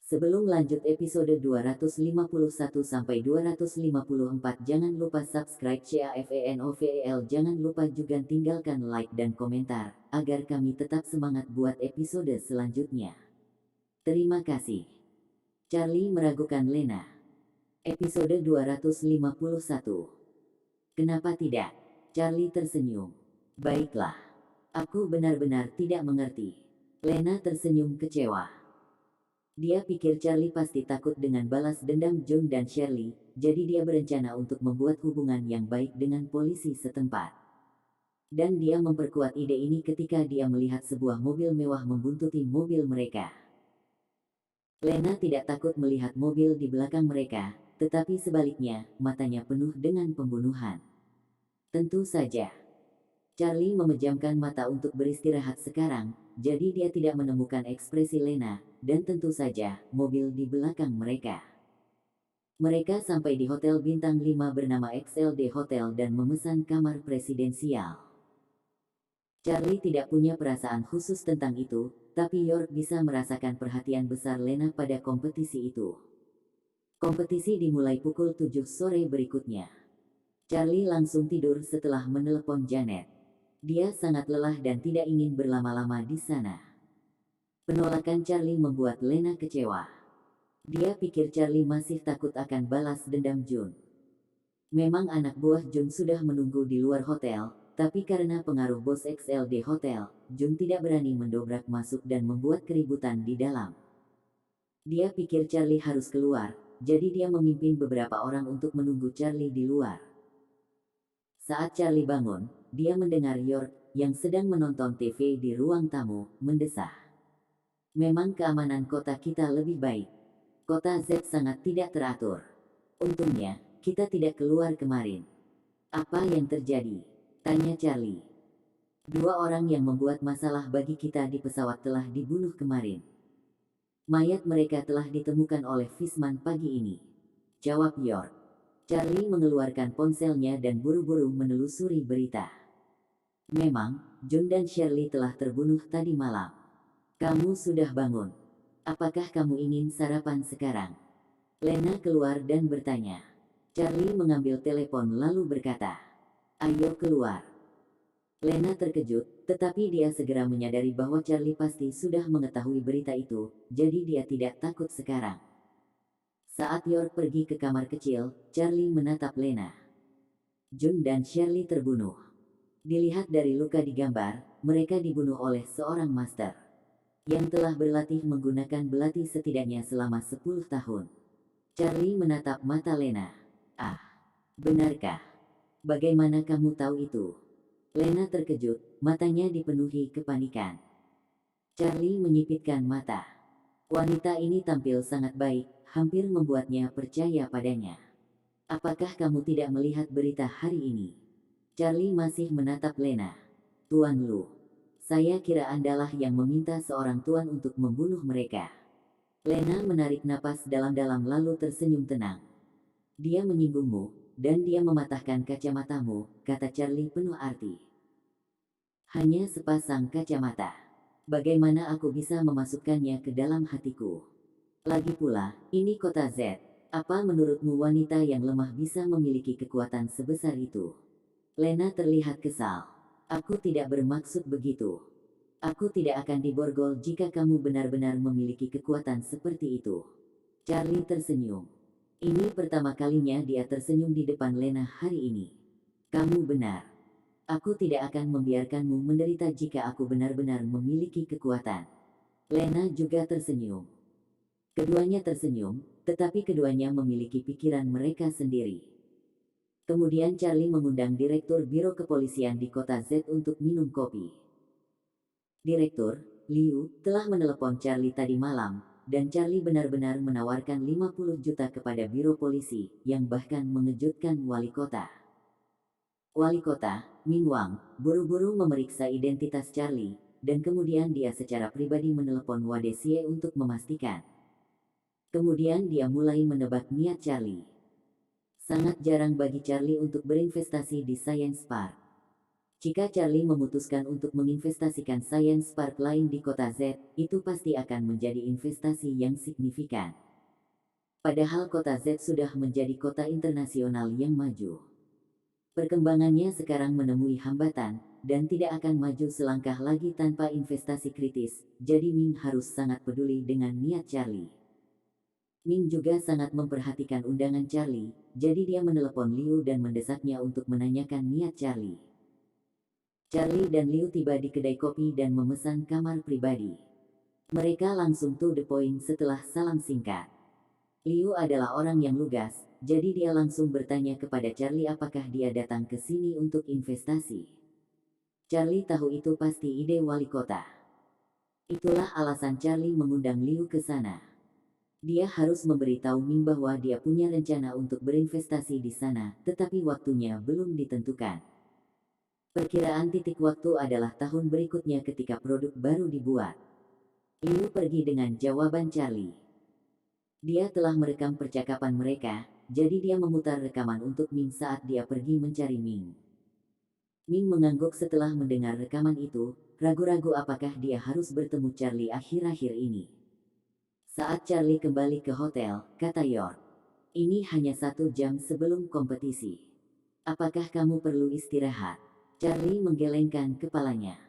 Sebelum lanjut episode 251 sampai 254, jangan lupa subscribe CAFENOVEL. Jangan lupa juga tinggalkan like dan komentar, agar kami tetap semangat buat episode selanjutnya. Terima kasih. Charlie meragukan Lena. Episode 251. Kenapa tidak? Charlie tersenyum. Baiklah. Aku benar-benar tidak mengerti. Lena tersenyum kecewa. Dia pikir Charlie pasti takut dengan balas dendam John dan Shirley, jadi dia berencana untuk membuat hubungan yang baik dengan polisi setempat. Dan dia memperkuat ide ini ketika dia melihat sebuah mobil mewah membuntuti mobil mereka. Lena tidak takut melihat mobil di belakang mereka, tetapi sebaliknya, matanya penuh dengan pembunuhan. Tentu saja. Charlie memejamkan mata untuk beristirahat sekarang, jadi dia tidak menemukan ekspresi Lena, dan tentu saja, mobil di belakang mereka. Mereka sampai di Hotel Bintang 5 bernama XLD Hotel dan memesan kamar presidensial. Charlie tidak punya perasaan khusus tentang itu, tapi York bisa merasakan perhatian besar Lena pada kompetisi itu. Kompetisi dimulai pukul 7 sore berikutnya. Charlie langsung tidur setelah menelepon Janet. Dia sangat lelah dan tidak ingin berlama-lama di sana. Penolakan Charlie membuat Lena kecewa. Dia pikir Charlie masih takut akan balas dendam Jun. Memang anak buah Jun sudah menunggu di luar hotel, tapi karena pengaruh bos XLD Hotel, Jun tidak berani mendobrak masuk dan membuat keributan di dalam. Dia pikir Charlie harus keluar, jadi dia memimpin beberapa orang untuk menunggu Charlie di luar. Saat Charlie bangun, dia mendengar York, yang sedang menonton TV di ruang tamu, mendesah. Memang keamanan kota kita lebih baik. Kota Z sangat tidak teratur. Untungnya, kita tidak keluar kemarin. Apa yang terjadi? Tanya Charlie. 2 orang yang membuat masalah bagi kita di pesawat telah dibunuh kemarin. Mayat mereka telah ditemukan oleh Fishman pagi ini. Jawab York. Charlie mengeluarkan ponselnya dan buru-buru menelusuri berita. Memang, John dan Shirley telah terbunuh tadi malam. Kamu sudah bangun. Apakah kamu ingin sarapan sekarang? Lena keluar dan bertanya. Charlie mengambil telepon lalu berkata, "Ayo keluar." Lena terkejut, tetapi dia segera menyadari bahwa Charlie pasti sudah mengetahui berita itu, jadi dia tidak takut sekarang. Saat York pergi ke kamar kecil, Charlie menatap Lena. John dan Shirley terbunuh. Dilihat dari luka di gambar, mereka dibunuh oleh seorang master yang telah berlatih menggunakan belati setidaknya selama 10 tahun. Charlie menatap mata Lena. Ah, benarkah? Bagaimana kamu tahu itu? Lena terkejut, matanya dipenuhi kepanikan. Charlie menyipitkan mata. Wanita ini tampil sangat baik, hampir membuatnya percaya padanya. Apakah kamu tidak melihat berita hari ini? Charlie masih menatap Lena. Tuan Lu, saya kira Andalah yang meminta seorang tuan untuk membunuh mereka. Lena menarik napas dalam-dalam lalu tersenyum tenang. Dia menyinggungmu, dan dia mematahkan kacamatamu, kata Charlie penuh arti. Hanya sepasang kacamata. Bagaimana aku bisa memasukkannya ke dalam hatiku? Lagi pula, ini kota Z. Apa menurutmu wanita yang lemah bisa memiliki kekuatan sebesar itu? Lena terlihat kesal. Aku tidak bermaksud begitu. Aku tidak akan diborgol jika kamu benar-benar memiliki kekuatan seperti itu. Charlie tersenyum. Ini pertama kalinya dia tersenyum di depan Lena hari ini. Kamu benar. Aku tidak akan membiarkanmu menderita jika aku benar-benar memiliki kekuatan. Lena juga tersenyum. Keduanya tersenyum, tetapi keduanya memiliki pikiran mereka sendiri. Kemudian Charlie mengundang Direktur Biro Kepolisian di kota Z untuk minum kopi. Direktur, Liu, telah menelepon Charlie tadi malam, dan Charlie benar-benar menawarkan 50 juta kepada Biro Polisi, yang bahkan mengejutkan wali kota. Wali kota, Ming Wang, buru-buru memeriksa identitas Charlie, dan kemudian dia secara pribadi menelepon Wade Xie untuk memastikan. Kemudian dia mulai menebak niat Charlie. Sangat jarang bagi Charlie untuk berinvestasi di Science Park. Jika Charlie memutuskan untuk menginvestasikan Science Park lain di kota Z, itu pasti akan menjadi investasi yang signifikan. Padahal kota Z sudah menjadi kota internasional yang maju. Perkembangannya sekarang menemui hambatan, dan tidak akan maju selangkah lagi tanpa investasi kritis, jadi Ming harus sangat peduli dengan niat Charlie. Ming juga sangat memperhatikan undangan Charlie, jadi dia menelepon Liu dan mendesaknya untuk menanyakan niat Charlie. Charlie dan Liu tiba di kedai kopi dan memesan kamar pribadi. Mereka langsung to the point setelah salam singkat. Liu adalah orang yang lugas, jadi dia langsung bertanya kepada Charlie apakah dia datang ke sini untuk investasi. Charlie tahu itu pasti ide wali kota. Itulah alasan Charlie mengundang Liu ke sana. Dia harus memberitahu Ming bahwa dia punya rencana untuk berinvestasi di sana, tetapi waktunya belum ditentukan. Perkiraan titik waktu adalah tahun berikutnya ketika produk baru dibuat. Liu pergi dengan jawaban Charlie. Dia telah merekam percakapan mereka, jadi dia memutar rekaman untuk Ming saat dia pergi mencari Ming. Ming mengangguk setelah mendengar rekaman itu, ragu-ragu apakah dia harus bertemu Charlie akhir-akhir ini. Saat Charlie kembali ke hotel, kata York, "Ini hanya 1 jam sebelum kompetisi. Apakah kamu perlu istirahat?" Charlie menggelengkan kepalanya.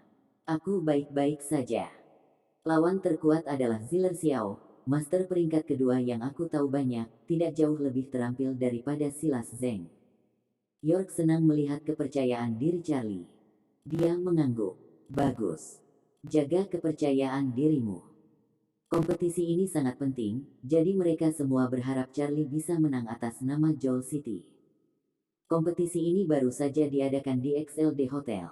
"Aku baik-baik saja. Lawan terkuat adalah Ziller Xiao, master peringkat kedua yang aku tahu banyak, tidak jauh lebih terampil daripada Silas Zheng." York senang melihat kepercayaan diri Charlie. Dia mengangguk. "Bagus. Jaga kepercayaan dirimu. Kompetisi ini sangat penting, jadi mereka semua berharap Charlie bisa menang atas nama Joel City. Kompetisi ini baru saja diadakan di XLD Hotel."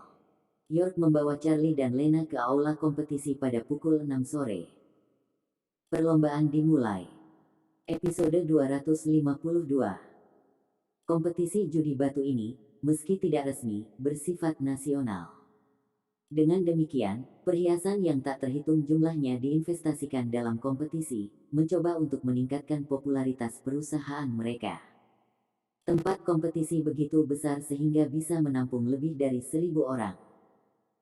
York membawa Charlie dan Lena ke aula kompetisi pada pukul 6 sore. Perlombaan dimulai. Episode 252. Kompetisi judi batu ini, meski tidak resmi, bersifat nasional. Dengan demikian, perhiasan yang tak terhitung jumlahnya diinvestasikan dalam kompetisi, mencoba untuk meningkatkan popularitas perusahaan mereka. Tempat kompetisi begitu besar sehingga bisa menampung lebih dari 1.000 orang.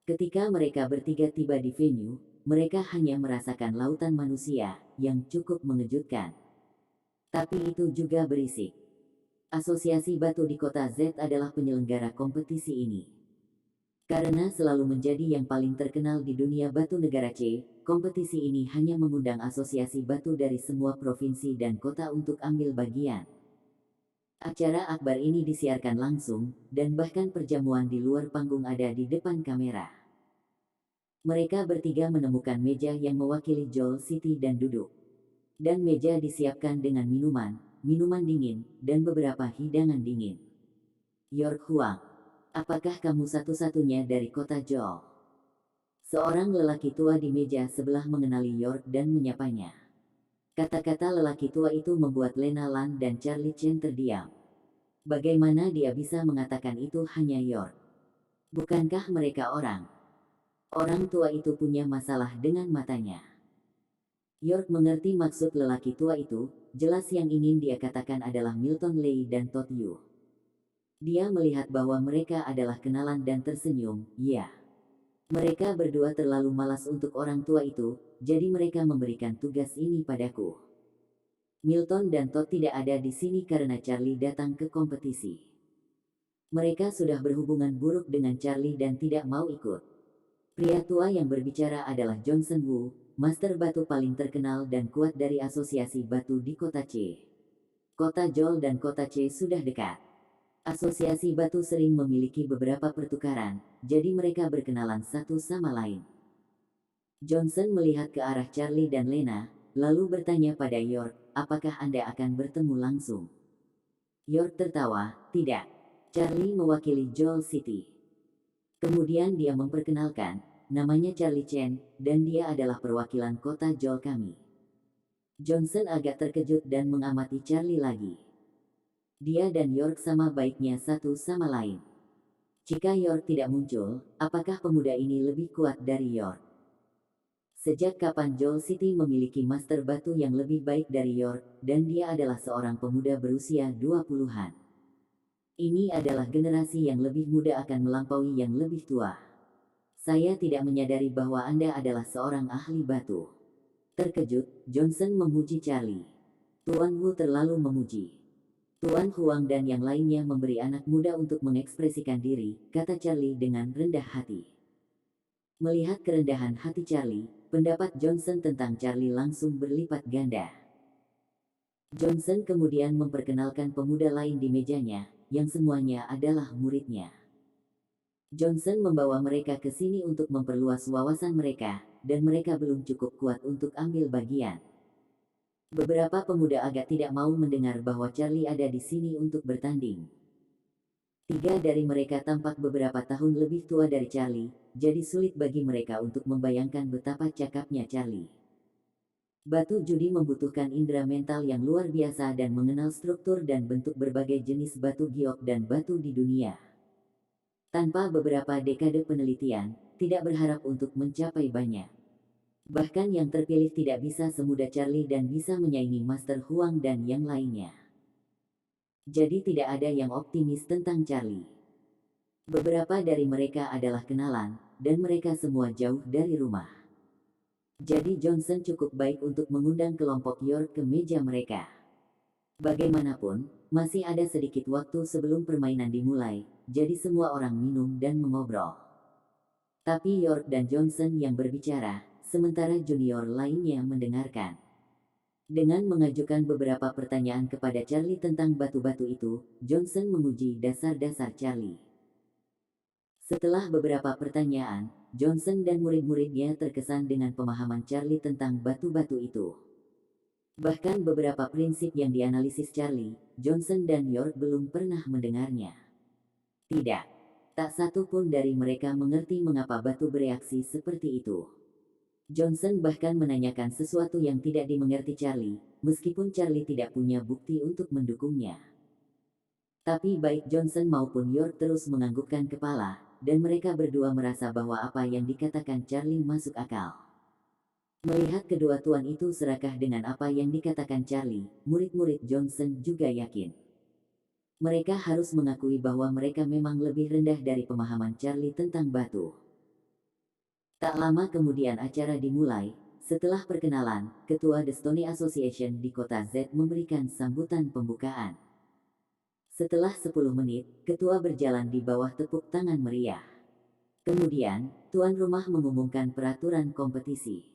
Ketika mereka bertiga tiba di venue, mereka hanya merasakan lautan manusia, yang cukup mengejutkan. Tapi itu juga berisik. Asosiasi Batu di Kota Z adalah penyelenggara kompetisi ini. Karena selalu menjadi yang paling terkenal di dunia batu negara C, kompetisi ini hanya mengundang asosiasi batu dari semua provinsi dan kota untuk ambil bagian. Acara akbar ini disiarkan langsung, dan bahkan perjamuan di luar panggung ada di depan kamera. Mereka bertiga menemukan meja yang mewakili Joel City dan duduk. Dan meja disiapkan dengan minuman dingin, dan beberapa hidangan dingin. "York Huang, apakah kamu satu-satunya dari kota Joel?" Seorang lelaki tua di meja sebelah mengenali York dan menyapanya. Kata-kata lelaki tua itu membuat Lena Lan dan Charlie Chen terdiam. Bagaimana dia bisa mengatakan itu hanya York? Bukankah mereka orang? Orang tua itu punya masalah dengan matanya. York mengerti maksud lelaki tua itu, jelas yang ingin dia katakan adalah Milton Lei dan Todd Yu. Dia melihat bahwa mereka adalah kenalan dan tersenyum, "Ya. Mereka berdua terlalu malas untuk orang tua itu, jadi mereka memberikan tugas ini padaku." Milton dan Todd tidak ada di sini karena Charlie datang ke kompetisi. Mereka sudah berhubungan buruk dengan Charlie dan tidak mau ikut. Pria tua yang berbicara adalah Johnson Wu, master batu paling terkenal dan kuat dari asosiasi batu di kota C. Kota Joel dan kota C sudah dekat. Asosiasi batu sering memiliki beberapa pertukaran, jadi mereka berkenalan satu sama lain. Johnson melihat ke arah Charlie dan Lena, lalu bertanya pada York, "Apakah Anda akan bertemu langsung?" York tertawa, "Tidak. Charlie mewakili Joel City." Kemudian dia memperkenalkan, "Namanya Charlie Chen, dan dia adalah perwakilan kota Joel kami." Johnson agak terkejut dan mengamati Charlie lagi. Dia dan York sama baiknya satu sama lain. Jika York tidak muncul, apakah pemuda ini lebih kuat dari York? Sejak kapan Joel City memiliki master batu yang lebih baik dari York, dan dia adalah seorang pemuda berusia 20-an. Ini adalah generasi yang lebih muda akan melampaui yang lebih tua. Saya tidak menyadari bahwa Anda adalah seorang ahli batu. Terkejut, Johnson memuji Charlie. Tuan Wu terlalu memuji. Tuan Huang dan yang lainnya memberi anak muda untuk mengekspresikan diri, kata Charlie dengan rendah hati. Melihat kerendahan hati Charlie, pendapat Johnson tentang Charlie langsung berlipat ganda. Johnson kemudian memperkenalkan pemuda lain di mejanya, yang semuanya adalah muridnya. Johnson membawa mereka ke sini untuk memperluas wawasan mereka, dan mereka belum cukup kuat untuk ambil bagian. Beberapa pemuda agak tidak mau mendengar bahwa Charlie ada di sini untuk bertanding. 3 dari mereka tampak beberapa tahun lebih tua dari Charlie, jadi sulit bagi mereka untuk membayangkan betapa cakapnya Charlie. Batu judi membutuhkan indera mental yang luar biasa dan mengenal struktur dan bentuk berbagai jenis batu giok dan batu di dunia. Tanpa beberapa dekade penelitian, tidak berharap untuk mencapai banyak. Bahkan yang terpilih tidak bisa semudah Charlie dan bisa menyaingi Master Huang dan yang lainnya. Jadi tidak ada yang optimis tentang Charlie. Beberapa dari mereka adalah kenalan, dan mereka semua jauh dari rumah. Jadi Johnson cukup baik untuk mengundang kelompok York ke meja mereka. Bagaimanapun, masih ada sedikit waktu sebelum permainan dimulai, jadi semua orang minum dan mengobrol. Tapi York dan Johnson yang berbicara, sementara junior lainnya mendengarkan. Dengan mengajukan beberapa pertanyaan kepada Charlie tentang batu-batu itu, Johnson menguji dasar-dasar Charlie. Setelah beberapa pertanyaan, Johnson dan murid-muridnya terkesan dengan pemahaman Charlie tentang batu-batu itu. Bahkan beberapa prinsip yang dianalisis Charlie, Johnson dan York belum pernah mendengarnya. Tidak. Tak satu pun dari mereka mengerti mengapa batu bereaksi seperti itu. Johnson bahkan menanyakan sesuatu yang tidak dimengerti Charlie, meskipun Charlie tidak punya bukti untuk mendukungnya. Tapi baik Johnson maupun York terus menganggukkan kepala, dan mereka berdua merasa bahwa apa yang dikatakan Charlie masuk akal. Melihat kedua tuan itu serakah dengan apa yang dikatakan Charlie, murid-murid Johnson juga yakin. Mereka harus mengakui bahwa mereka memang lebih rendah dari pemahaman Charlie tentang batu. Tak lama kemudian acara dimulai. Setelah perkenalan, Ketua The Stone Association di kota Z memberikan sambutan pembukaan. Setelah 10 menit, Ketua berjalan di bawah tepuk tangan meriah. Kemudian, tuan rumah mengumumkan peraturan kompetisi.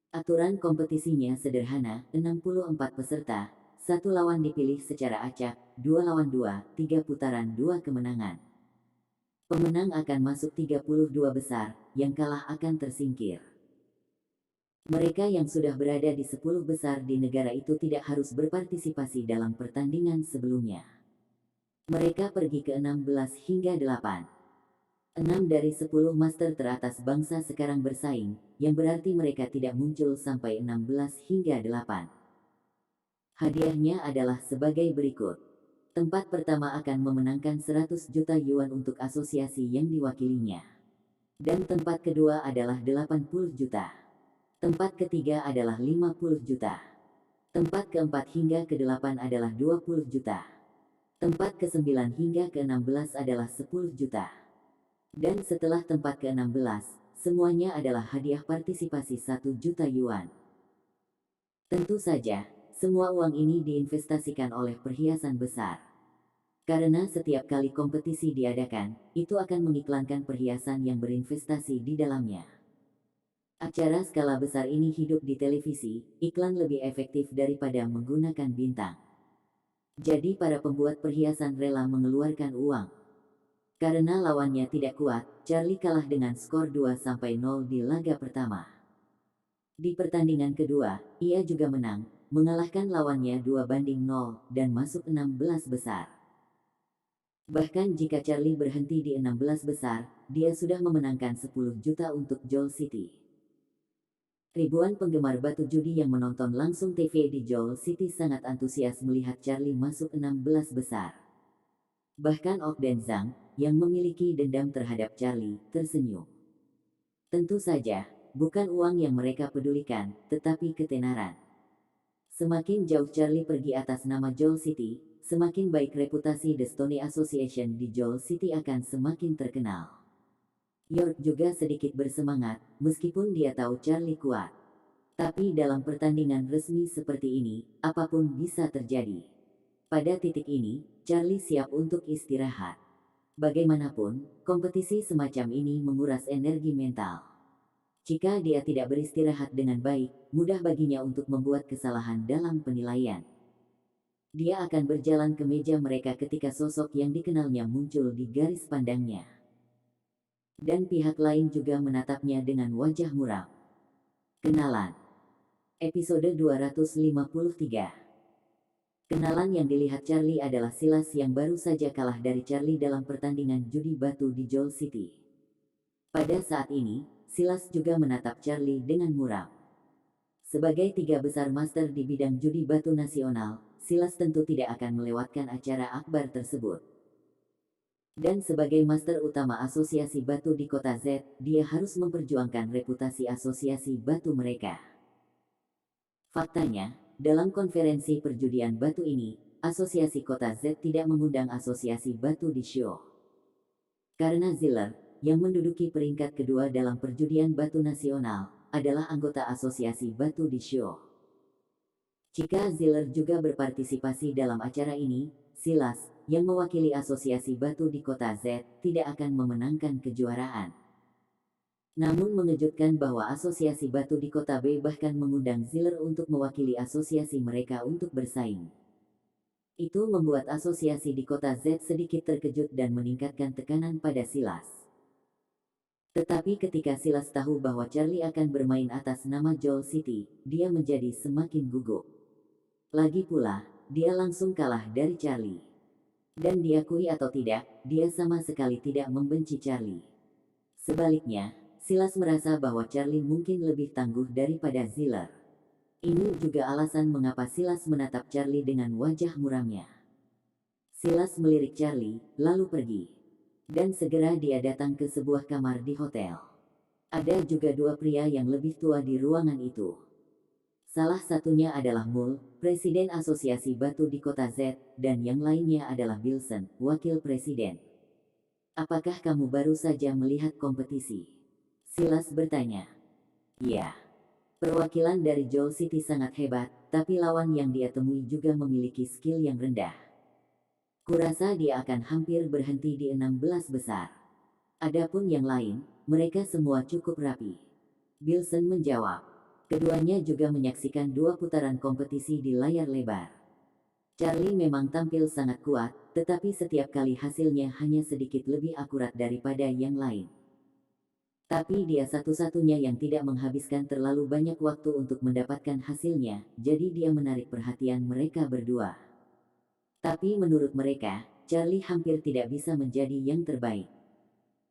Aturan kompetisinya sederhana, 64 peserta, 1 lawan dipilih secara acak, 2 lawan 2, 3 putaran 2 kemenangan. Pemenang akan masuk 32 besar, yang kalah akan tersingkir. Mereka yang sudah berada di 10 besar di negara itu tidak harus berpartisipasi dalam pertandingan sebelumnya. Mereka pergi ke 16 hingga 8. 6 dari 10 master teratas bangsa sekarang bersaing, yang berarti mereka tidak muncul sampai 16 hingga 8. Hadiahnya adalah sebagai berikut. Tempat pertama akan memenangkan 100 juta yuan untuk asosiasi yang diwakilinya. Dan tempat kedua adalah 80 juta. Tempat ketiga adalah 50 juta. Tempat keempat hingga ke-8 adalah 20 juta. Tempat ke-9 hingga ke-16 adalah 10 juta. Dan setelah tempat ke-16, semuanya adalah hadiah partisipasi 1 juta yuan. Tentu saja, semua uang ini diinvestasikan oleh perhiasan besar. Karena setiap kali kompetisi diadakan, itu akan mengiklankan perhiasan yang berinvestasi di dalamnya. Acara skala besar ini hidup di televisi, iklan lebih efektif daripada menggunakan bintang. Jadi para pembuat perhiasan rela mengeluarkan uang. Karena lawannya tidak kuat, Charlie kalah dengan skor 2-0 di laga pertama. Di pertandingan kedua, ia juga menang, mengalahkan lawannya 2-0 dan masuk 16 besar. Bahkan jika Charlie berhenti di 16 besar, dia sudah memenangkan 10 juta untuk Joel City. Ribuan penggemar batu judi yang menonton langsung TV di Joel City sangat antusias melihat Charlie masuk 16 besar. Bahkan Ogden Zhang, yang memiliki dendam terhadap Charlie, tersenyum. Tentu saja, bukan uang yang mereka pedulikan, tetapi ketenaran. Semakin jauh Charlie pergi atas nama Joel City, semakin baik reputasi The Stone Association di Joel City akan semakin terkenal. York juga sedikit bersemangat, meskipun dia tahu Charlie kuat. Tapi dalam pertandingan resmi seperti ini, apapun bisa terjadi. Pada titik ini, Charlie siap untuk istirahat. Bagaimanapun, kompetisi semacam ini menguras energi mental. Jika dia tidak beristirahat dengan baik, mudah baginya untuk membuat kesalahan dalam penilaian. Dia akan berjalan ke meja mereka ketika sosok yang dikenalnya muncul di garis pandangnya. Dan pihak lain juga menatapnya dengan wajah muram. Kenalan. Episode 253. Kenalan yang dilihat Charlie adalah Silas yang baru saja kalah dari Charlie dalam pertandingan judi batu di Joel City. Pada saat ini, Silas juga menatap Charlie dengan muram. Sebagai 3 besar master di bidang judi batu nasional, Silas tentu tidak akan melewatkan acara akbar tersebut. Dan sebagai master utama asosiasi batu di kota Z, dia harus memperjuangkan reputasi asosiasi batu mereka. Faktanya, dalam konferensi perjudian batu ini, asosiasi kota Z tidak mengundang asosiasi batu di show. Karena Ziller, yang menduduki peringkat kedua dalam perjudian batu nasional, adalah anggota asosiasi batu di show. Jika Ziller juga berpartisipasi dalam acara ini, Silas, yang mewakili asosiasi batu di kota Z, tidak akan memenangkan kejuaraan. Namun mengejutkan bahwa asosiasi batu di kota B bahkan mengundang Ziller untuk mewakili asosiasi mereka untuk bersaing. Itu membuat asosiasi di kota Z sedikit terkejut dan meningkatkan tekanan pada Silas. Tetapi ketika Silas tahu bahwa Charlie akan bermain atas nama Joel City, dia menjadi semakin gugup. Lagi pula, dia langsung kalah dari Charlie. Dan diakui atau tidak, dia sama sekali tidak membenci Charlie. Sebaliknya, Silas merasa bahwa Charlie mungkin lebih tangguh daripada Ziller. Ini juga alasan mengapa Silas menatap Charlie dengan wajah muramnya. Silas melirik Charlie, lalu pergi. Dan segera dia datang ke sebuah kamar di hotel. Ada juga 2 pria yang lebih tua di ruangan itu. Salah satunya adalah Mul, Presiden Asosiasi Batu di Kota Z, dan yang lainnya adalah Bilson, Wakil Presiden. Apakah kamu baru saja melihat kompetisi? Silas bertanya. Ya. Perwakilan dari Joel City sangat hebat, tapi lawan yang dia temui juga memiliki skill yang rendah. Kurasa dia akan hampir berhenti di 16 besar. Adapun yang lain, mereka semua cukup rapi. Bilson menjawab. Keduanya juga menyaksikan 2 putaran kompetisi di layar lebar. Charlie memang tampil sangat kuat, tetapi setiap kali hasilnya hanya sedikit lebih akurat daripada yang lain. Tapi dia satu-satunya yang tidak menghabiskan terlalu banyak waktu untuk mendapatkan hasilnya, jadi dia menarik perhatian mereka berdua. Tapi menurut mereka, Charlie hampir tidak bisa menjadi yang terbaik.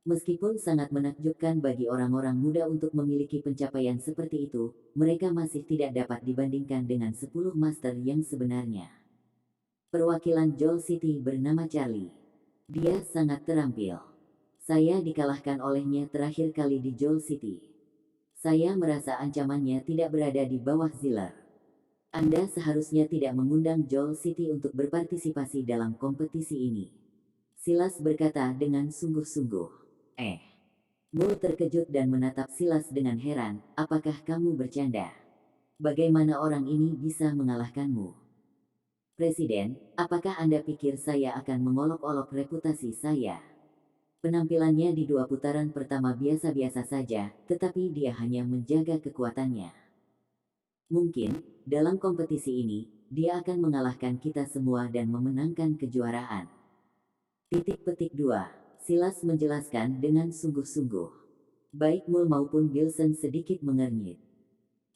Meskipun sangat menakjubkan bagi orang-orang muda untuk memiliki pencapaian seperti itu, mereka masih tidak dapat dibandingkan dengan 10 master yang sebenarnya. Perwakilan Joel City bernama Charlie. Dia sangat terampil. Saya dikalahkan olehnya terakhir kali di Joel City. Saya merasa ancamannya tidak berada di bawah Ziller. Anda seharusnya tidak mengundang Joel City untuk berpartisipasi dalam kompetisi ini. Silas berkata dengan sungguh-sungguh. Mul terkejut dan menatap Silas dengan heran, apakah kamu bercanda? Bagaimana orang ini bisa mengalahkanmu? Presiden, apakah Anda pikir saya akan mengolok-olok reputasi saya? Penampilannya di 2 putaran pertama biasa-biasa saja, tetapi dia hanya menjaga kekuatannya. Mungkin, dalam kompetisi ini, dia akan mengalahkan kita semua dan memenangkan kejuaraan. Petik 2. Silas menjelaskan dengan sungguh-sungguh. Baik Mul maupun Bilson sedikit mengernyit.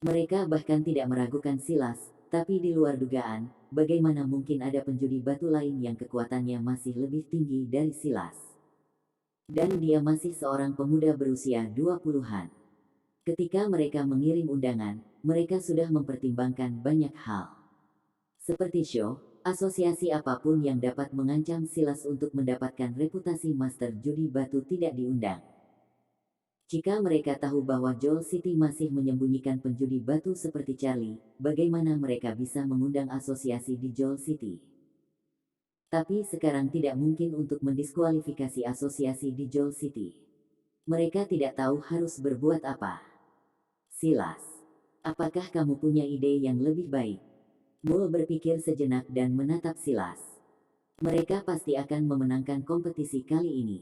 Mereka bahkan tidak meragukan Silas, tapi di luar dugaan, bagaimana mungkin ada penjudi batu lain yang kekuatannya masih lebih tinggi dari Silas. Dan dia masih seorang pemuda berusia 20-an. Ketika mereka mengirim undangan, mereka sudah mempertimbangkan banyak hal. Seperti show, asosiasi apapun yang dapat mengancam Silas untuk mendapatkan reputasi master judi batu tidak diundang. Jika mereka tahu bahwa Joel City masih menyembunyikan penjudi batu seperti Charlie, bagaimana mereka bisa mengundang asosiasi di Joel City? Tapi sekarang tidak mungkin untuk mendiskualifikasi asosiasi di Joel City. Mereka tidak tahu harus berbuat apa. Silas, apakah kamu punya ide yang lebih baik? Mul berpikir sejenak dan menatap Silas. Mereka pasti akan memenangkan kompetisi kali ini.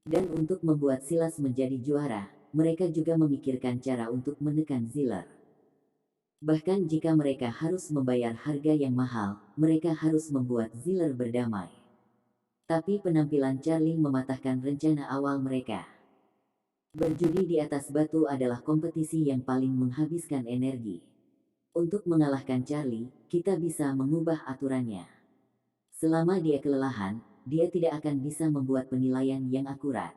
Dan untuk membuat Silas menjadi juara, mereka juga memikirkan cara untuk menekan Ziller. Bahkan jika mereka harus membayar harga yang mahal, mereka harus membuat Ziller berdamai. Tapi penampilan Charlie mematahkan rencana awal mereka. Berjudi di atas batu adalah kompetisi yang paling menghabiskan energi. Untuk mengalahkan Charlie, kita bisa mengubah aturannya. Selama dia kelelahan, dia tidak akan bisa membuat penilaian yang akurat.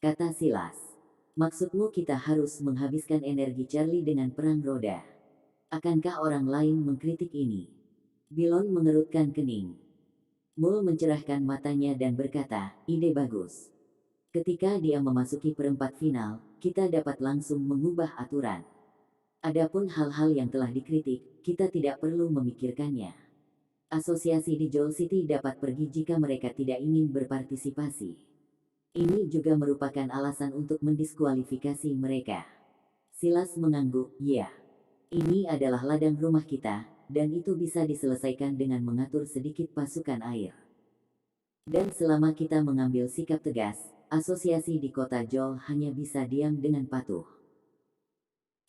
Kata Silas. Maksudmu kita harus menghabiskan energi Charlie dengan perang roda. Akankah orang lain mengkritik ini? Bilon mengerutkan kening. Mul mencerahkan matanya dan berkata, ide bagus. Ketika dia memasuki perempat final, kita dapat langsung mengubah aturan. Adapun hal-hal yang telah dikritik, kita tidak perlu memikirkannya. Asosiasi di Joel City dapat pergi jika mereka tidak ingin berpartisipasi. Ini juga merupakan alasan untuk mendiskualifikasi mereka. Silas mengangguk, ya. Ini adalah ladang rumah kita, dan itu bisa diselesaikan dengan mengatur sedikit pasukan air. Dan selama kita mengambil sikap tegas, asosiasi di kota Joel hanya bisa diam dengan patuh.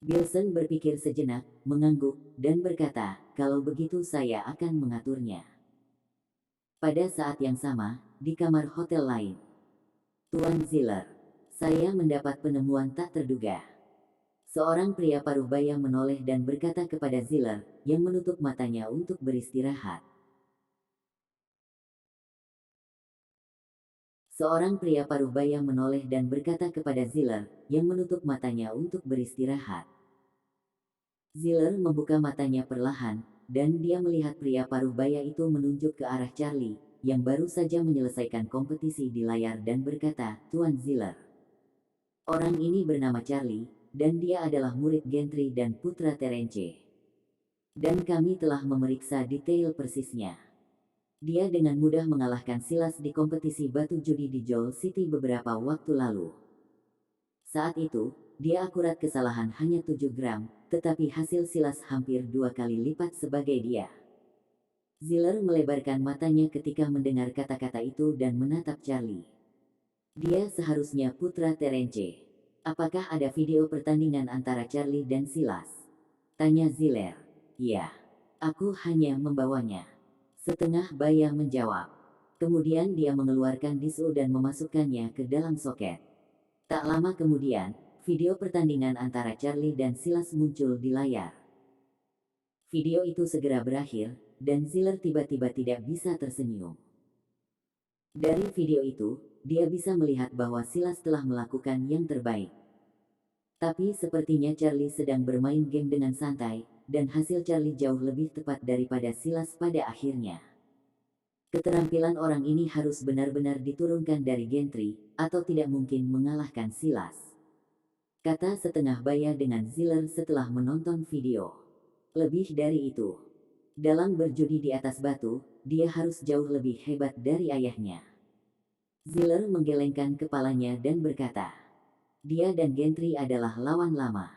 Bilson berpikir sejenak, mengangguk, dan berkata, kalau begitu saya akan mengaturnya. Pada saat yang sama, di kamar hotel lain. Tuan Ziller, saya mendapat penemuan tak terduga. Seorang pria paruh baya menoleh dan berkata kepada Ziller, yang menutup matanya untuk beristirahat. Seorang pria paruh baya menoleh dan berkata kepada Ziller, yang menutup matanya untuk beristirahat. Ziller membuka matanya perlahan, dan dia melihat pria paruh baya itu menunjuk ke arah Charlie, yang baru saja menyelesaikan kompetisi di layar dan berkata, Tuan Ziller. Orang ini bernama Charlie, dan dia adalah murid Gentry dan putra Terence. Dan kami telah memeriksa detail persisnya. Dia dengan mudah mengalahkan Silas di kompetisi batu judi di Joel City beberapa waktu lalu. Saat itu, dia akurat kesalahan hanya 7 gram, tetapi hasil Silas hampir 2 kali lipat sebagai dia. Ziller melebarkan matanya ketika mendengar kata-kata itu dan menatap Charlie. Dia seharusnya putra Terence. Apakah ada video pertandingan antara Charlie dan Silas? Tanya Ziller. Ya, aku hanya membawanya. Setengah baya menjawab. Kemudian dia mengeluarkan disu dan memasukkannya ke dalam soket. Tak lama kemudian, video pertandingan antara Charlie dan Silas muncul di layar. Video itu segera berakhir, dan Ziller tiba-tiba tidak bisa tersenyum. Dari video itu, dia bisa melihat bahwa Silas telah melakukan yang terbaik. Tapi sepertinya Charlie sedang bermain game dengan santai, dan hasil Charlie jauh lebih tepat daripada Silas pada akhirnya. Keterampilan orang ini harus benar-benar diturunkan dari Gentry, atau tidak mungkin mengalahkan Silas. Kata setengah baya dengan Ziller setelah menonton video. Lebih dari itu. Dalam berjudi di atas batu, dia harus jauh lebih hebat dari ayahnya. Ziller menggelengkan kepalanya dan berkata, dia dan Gentry adalah lawan lama.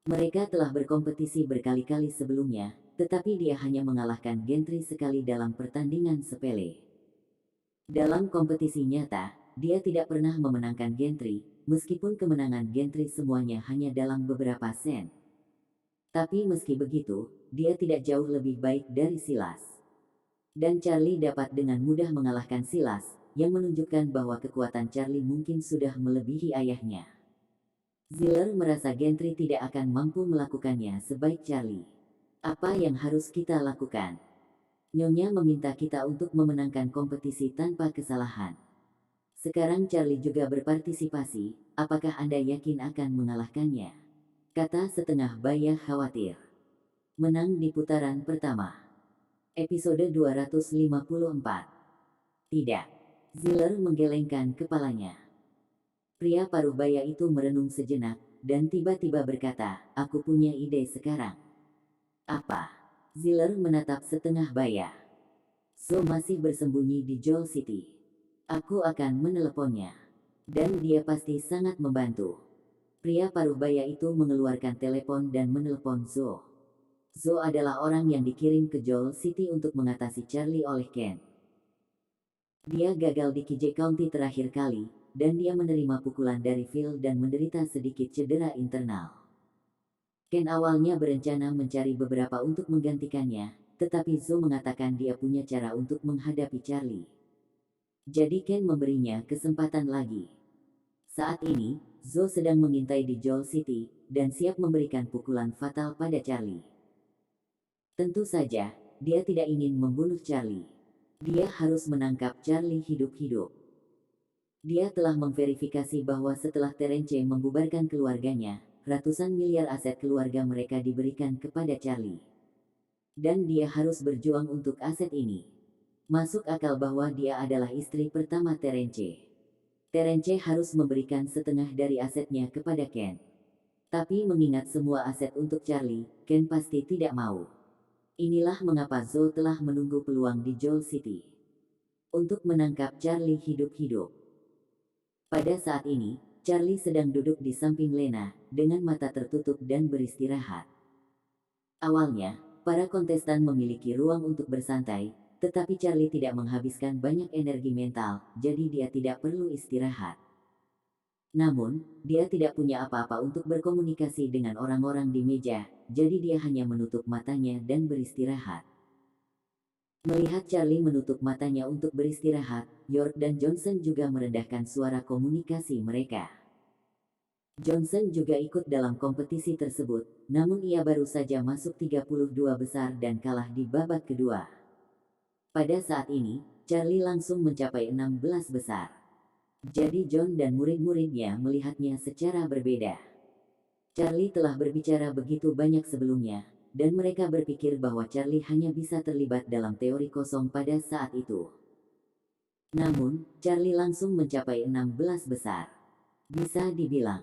Mereka telah berkompetisi berkali-kali sebelumnya, tetapi dia hanya mengalahkan Gentry sekali dalam pertandingan sepele. Dalam kompetisi nyata, dia tidak pernah memenangkan Gentry, meskipun kemenangan Gentry semuanya hanya dalam beberapa sen. Tapi meski begitu, dia tidak jauh lebih baik dari Silas. Dan Charlie dapat dengan mudah mengalahkan Silas, yang menunjukkan bahwa kekuatan Charlie mungkin sudah melebihi ayahnya. Ziller merasa Gentry tidak akan mampu melakukannya sebaik Charlie. Apa yang harus kita lakukan? Nyonya meminta kita untuk memenangkan kompetisi tanpa kesalahan. Sekarang Charlie juga berpartisipasi, apakah Anda yakin akan mengalahkannya? Kata setengah baya khawatir. Menang di putaran pertama. Episode 254. Tidak. Ziller menggelengkan kepalanya. Pria paruh baya itu merenung sejenak, dan tiba-tiba berkata, aku punya ide sekarang. Apa? Ziller menatap setengah baya. Zo masih bersembunyi di Joel City. Aku akan meneleponnya. Dan dia pasti sangat membantu. Pria paruh baya itu mengeluarkan telepon dan menelepon Zo. Zo adalah orang yang dikirim ke Joel City untuk mengatasi Charlie oleh Ken. Dia gagal di KJ County terakhir kali, dan dia menerima pukulan dari Phil dan menderita sedikit cedera internal. Ken awalnya berencana mencari beberapa untuk menggantikannya, tetapi Zo mengatakan dia punya cara untuk menghadapi Charlie. Jadi Ken memberinya kesempatan lagi. Saat ini, Zo sedang mengintai di Joel City, dan siap memberikan pukulan fatal pada Charlie. Tentu saja, dia tidak ingin membunuh Charlie. Dia harus menangkap Charlie hidup-hidup. Dia telah memverifikasi bahwa setelah Terence membubarkan keluarganya, ratusan miliar aset keluarga mereka diberikan kepada Charlie. Dan dia harus berjuang untuk aset ini. Masuk akal bahwa dia adalah istri pertama Terence. Terence harus memberikan setengah dari asetnya kepada Ken. Tapi mengingat semua aset untuk Charlie, Ken pasti tidak mau. Inilah mengapa Zo telah menunggu peluang di Joel City untuk menangkap Charlie hidup-hidup. Pada saat ini, Charlie sedang duduk di samping Lena, dengan mata tertutup dan beristirahat. Awalnya, para kontestan memiliki ruang untuk bersantai, tetapi Charlie tidak menghabiskan banyak energi mental, jadi dia tidak perlu istirahat. Namun, dia tidak punya apa-apa untuk berkomunikasi dengan orang-orang di meja, jadi dia hanya menutup matanya dan beristirahat. Melihat Charlie menutup matanya untuk beristirahat, York dan Johnson juga merendahkan suara komunikasi mereka. Johnson juga ikut dalam kompetisi tersebut, namun ia baru saja masuk 32 besar dan kalah di babak kedua. Pada saat ini, Charlie langsung mencapai 16 besar. Jadi John dan murid-muridnya melihatnya secara berbeda. Charlie telah berbicara begitu banyak sebelumnya, dan mereka berpikir bahwa Charlie hanya bisa terlibat dalam teori kosong pada saat itu. Namun, Charlie langsung mencapai 16 besar. Bisa dibilang,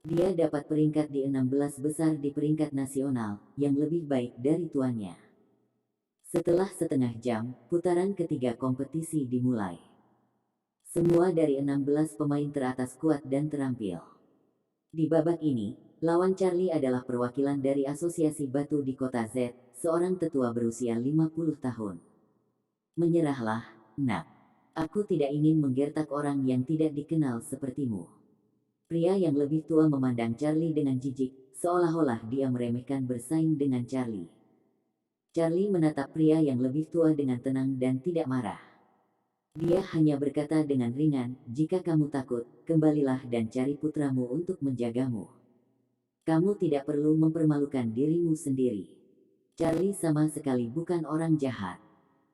dia dapat peringkat di 16 besar di peringkat nasional, yang lebih baik dari tuannya. Setelah setengah jam, putaran ketiga kompetisi dimulai. Semua dari 16 pemain teratas kuat dan terampil. Di babak ini, lawan Charlie adalah perwakilan dari Asosiasi Batu di Kota Z, seorang tetua berusia 50 tahun. Menyerahlah, nak. Aku tidak ingin menggertak orang yang tidak dikenal sepertimu. Pria yang lebih tua memandang Charlie dengan jijik, seolah-olah dia meremehkan bersaing dengan Charlie. Charlie menatap pria yang lebih tua dengan tenang dan tidak marah. Dia hanya berkata dengan ringan, jika kamu takut, kembalilah dan cari putramu untuk menjagamu. Kamu tidak perlu mempermalukan dirimu sendiri. Charlie sama sekali bukan orang jahat.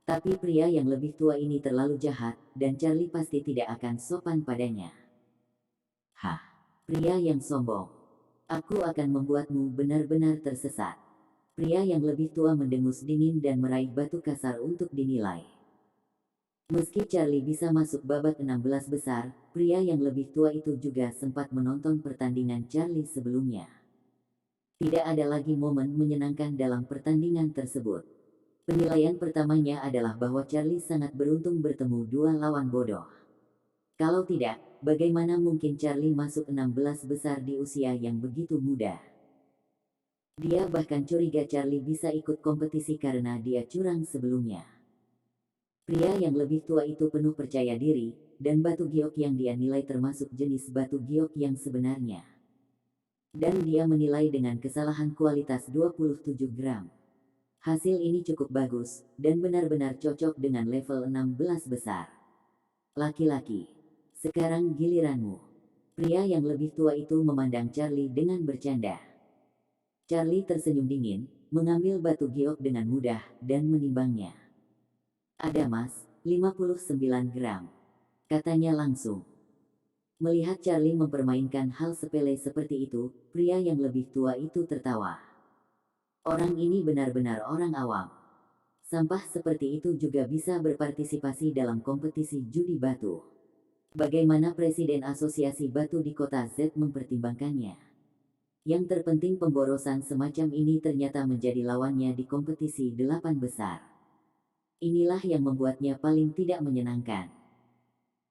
Tapi pria yang lebih tua ini terlalu jahat, dan Charlie pasti tidak akan sopan padanya. Hah, pria yang sombong. Aku akan membuatmu benar-benar tersesat. Pria yang lebih tua mendengus dingin dan meraih batu kasar untuk dinilai. Meski Charlie bisa masuk babak 16 besar, pria yang lebih tua itu juga sempat menonton pertandingan Charlie sebelumnya. Tidak ada lagi momen menyenangkan dalam pertandingan tersebut. Penilaian pertamanya adalah bahwa Charlie sangat beruntung bertemu dua lawan bodoh. Kalau tidak, bagaimana mungkin Charlie masuk 16 besar di usia yang begitu muda? Dia bahkan curiga Charlie bisa ikut kompetisi karena dia curang sebelumnya. Pria yang lebih tua itu penuh percaya diri, dan batu giok yang dia nilai termasuk jenis batu giok yang sebenarnya. Dan dia menilai dengan kesalahan kualitas 27 gram. Hasil ini cukup bagus, dan benar-benar cocok dengan level 16 besar. Laki-laki, sekarang giliranmu. Pria yang lebih tua itu memandang Charlie dengan bercanda. Charlie tersenyum dingin, mengambil batu giok dengan mudah, dan menimbangnya. Ada mas, 59 gram. Katanya langsung. Melihat Charlie mempermainkan hal sepele seperti itu, pria yang lebih tua itu tertawa. Orang ini benar-benar orang awam. Sampah seperti itu juga bisa berpartisipasi dalam kompetisi judi batu. Bagaimana Presiden Asosiasi Batu di Kota Z mempertimbangkannya? Yang terpenting pemborosan semacam ini ternyata menjadi lawannya di kompetisi 8 besar. Inilah yang membuatnya paling tidak menyenangkan.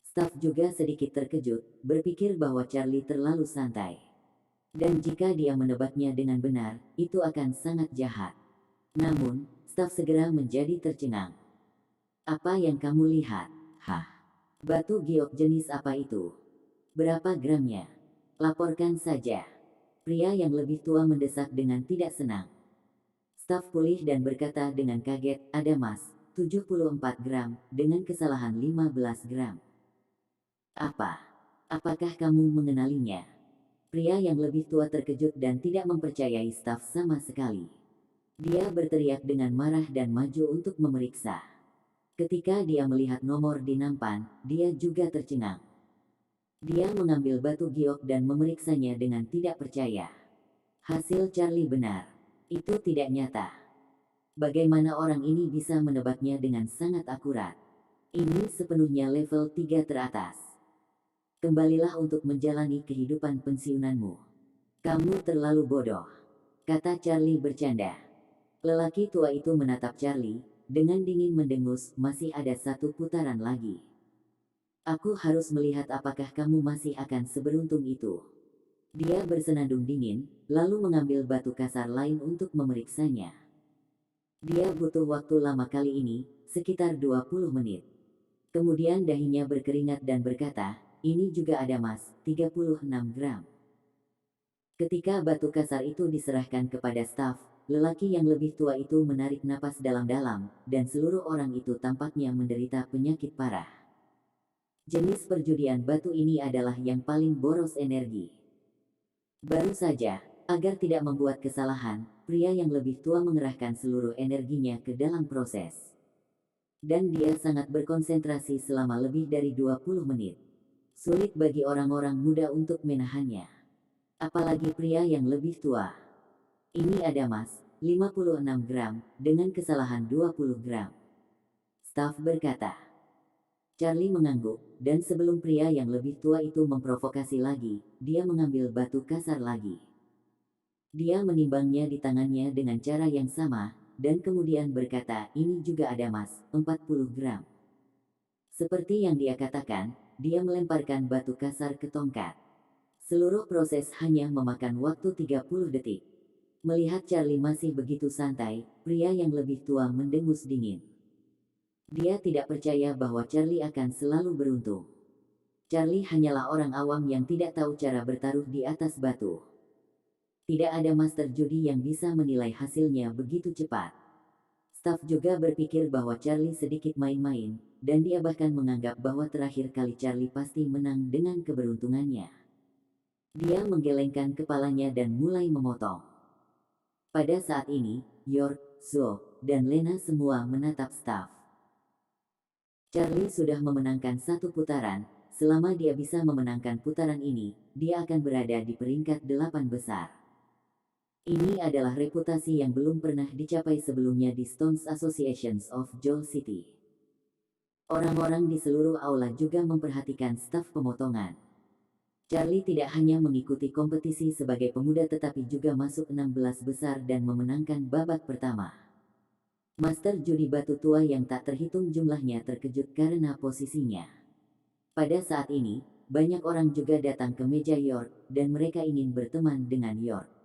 Staf juga sedikit terkejut, berpikir bahwa Charlie terlalu santai. Dan jika dia menebaknya dengan benar, itu akan sangat jahat. Namun, staf segera menjadi tercengang. Apa yang kamu lihat? Hah? Batu giok jenis apa itu? Berapa gramnya? Laporkan saja. Pria yang lebih tua mendesak dengan tidak senang. Staf pulih dan berkata dengan kaget, ada mas, 74 gram, dengan kesalahan 15 gram. Apa? Apakah kamu mengenalinya? Pria yang lebih tua terkejut dan tidak mempercayai staf sama sekali. Dia berteriak dengan marah dan maju untuk memeriksa. Ketika dia melihat nomor di nampan, dia juga tercengang. Dia mengambil batu giok dan memeriksanya dengan tidak percaya. Hasil Charlie benar. Itu tidak nyata. Bagaimana orang ini bisa menebaknya dengan sangat akurat? Ini sepenuhnya level 3 teratas. Kembalilah untuk menjalani kehidupan pensiunanmu. Kamu terlalu bodoh, kata Charlie bercanda. Lelaki tua itu menatap Charlie, dengan dingin mendengus, masih ada satu putaran lagi. Aku harus melihat apakah kamu masih akan seberuntung itu. Dia bersenandung dingin, lalu mengambil batu kasar lain untuk memeriksanya. Dia butuh waktu lama kali ini, sekitar 20 menit. Kemudian dahinya berkeringat dan berkata, ini juga ada mas, 36 gram. Ketika batu kasar itu diserahkan kepada staf, lelaki yang lebih tua itu menarik napas dalam-dalam, dan seluruh orang itu tampaknya menderita penyakit parah. Jenis perjudian batu ini adalah yang paling boros energi. Baru saja, agar tidak membuat kesalahan, pria yang lebih tua mengerahkan seluruh energinya ke dalam proses. Dan dia sangat berkonsentrasi selama lebih dari 20 menit. Sulit bagi orang-orang muda untuk menahannya. Apalagi pria yang lebih tua. Ini ada mas, 56 gram, dengan kesalahan 20 gram. Staf berkata. Charlie mengangguk, dan sebelum pria yang lebih tua itu memprovokasi lagi, dia mengambil batu kasar lagi. Dia menimbangnya di tangannya dengan cara yang sama, dan kemudian berkata, ini juga ada mas, 40 gram. Seperti yang dia katakan, dia melemparkan batu kasar ke tongkat. Seluruh proses hanya memakan waktu 30 detik. Melihat Charlie masih begitu santai, pria yang lebih tua mendengus dingin. Dia tidak percaya bahwa Charlie akan selalu beruntung. Charlie hanyalah orang awam yang tidak tahu cara bertaruh di atas batu. Tidak ada master judi yang bisa menilai hasilnya begitu cepat. Staf juga berpikir bahwa Charlie sedikit main-main, dan dia bahkan menganggap bahwa terakhir kali Charlie pasti menang dengan keberuntungannya. Dia menggelengkan kepalanya dan mulai memotong. Pada saat ini, York, Zo, dan Lena semua menatap staf. Charlie sudah memenangkan satu putaran, selama dia bisa memenangkan putaran ini, dia akan berada di peringkat 8 besar. Ini adalah reputasi yang belum pernah dicapai sebelumnya di Stones Associations of Joel City. Orang-orang di seluruh aula juga memperhatikan staf pemotongan. Charlie tidak hanya mengikuti kompetisi sebagai pemuda tetapi juga masuk 16 besar dan memenangkan babak pertama. Master judi batu tua yang tak terhitung jumlahnya terkejut karena posisinya. Pada saat ini, banyak orang juga datang ke meja York, dan mereka ingin berteman dengan York.